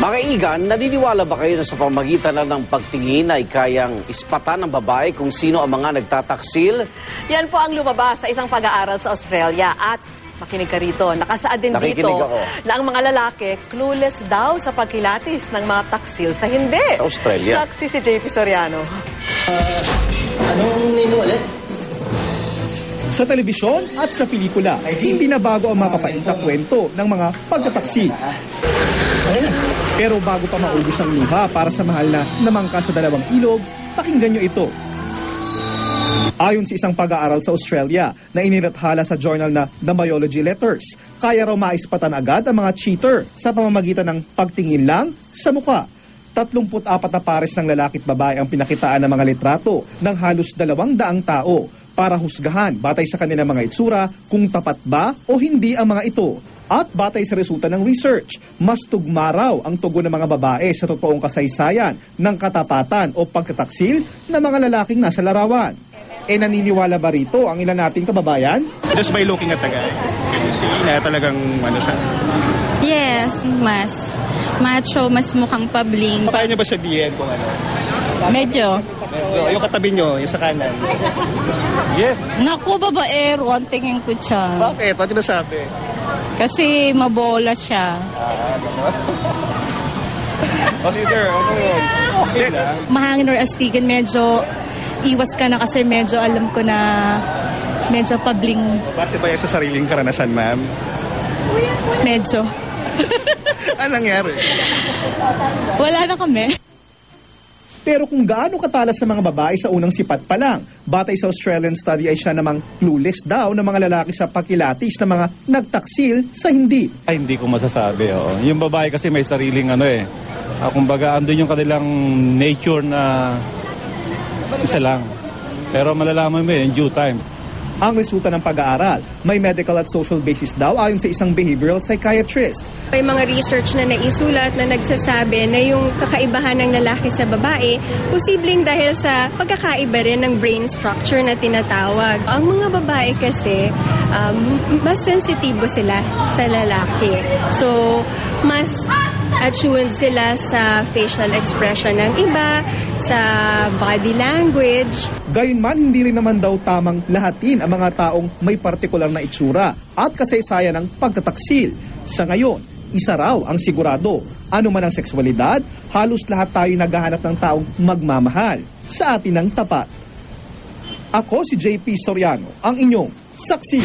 Mga igan, naniniwala ba kayo na sa pamagitan lang ng pagtingin ay kayang ispatan ng babae kung sino ang mga nagtataksil? Yan po ang lumabas sa isang pag-aaral sa Australia at makinig ka rito, nakasaad din dito na ang mga lalaki clueless daw sa pagkilatis ng mga taksil sa hindi. Australia. Saksi si JP Soriano. Anong name mo ulit? Sa telebisyon at sa pelikula, hindi na bago ang mapapaintang kwento ng mga pagtataksil. Pero bago pa maubos ang luha para sa mahal na namangka sa dalawang ilog, pakinggan nyo ito. Ayon sa isang pag-aaral sa Australia na inilathala sa journal na The Biology Letters, kaya raw maispatan agad ang mga cheater sa pamamagitan ng pagtingin lang sa mukha. 34 na pares ng lalaki at babae ang pinakitaan ng mga litrato ng halos 200 tao para husgahan batay sa kanilang mga itsura kung tapat ba o hindi ang mga ito. At batay sa resulta ng research, mas tugma raw ang tugon ng mga babae sa totoong kasaysayan ng katapatan o pagtataksil ng mga lalaking nasa larawan. Naniniwala ba rito ang ilan nating kababayan? Just by looking at the guy, can you see na talagang ano siya? Yes, mas macho, mas mukhang pabling. Kaya niyo ba sabihin kung ano? Medyo. Yung katabi niyo, yung sa kanan. Yes. Naku, babaero, ang tingin ko siya. Bakit? Ano nasabi? Kasi mabola siya. Okay, sir. Ano yun? Okay lang. Mahangin or astigan, medyo iwas ka na kasi medyo alam ko na medyo pabling. Base ba yan sa sariling karanasan, ma'am? Medyo. Anong nangyari? Wala na kami. Pero kung gaano katalas sa mga babae sa unang sipat pa lang, batay sa Australian study ay siya namang clueless daw ng mga lalaki sa pakilatis ng mga nagtaksil sa hindi. Ay, hindi ko masasabi. Oo. Yung babae kasi may sariling ano eh. Kumbaga, andun yung kanilang nature na isa lang. Pero malalaman mo in due time. Ang resulta ng pag-aaral, may medical at social basis daw ayon sa isang behavioral psychiatrist. May mga research na naisulat na nagsasabi na yung kakaibahan ng lalaki sa babae, posibleng dahil sa pagkakaiba rin ng brain structure na tinatawag. Ang mga babae kasi, mas sensitibo sila sa lalaki. So, mas attuned sila sa facial expression ng iba, sa body language. Gayunman, hindi rin naman daw tamang lahatin ang mga taong may partikular na itsura at kasaysayan ng pagtataksil. Sa ngayon, isa raw ang sigurado. Ano man ang sexualidad, halos lahat tayo naghahanap ng taong magmamahal sa atin ng tapat. Ako si JP Soriano, ang inyong saksi.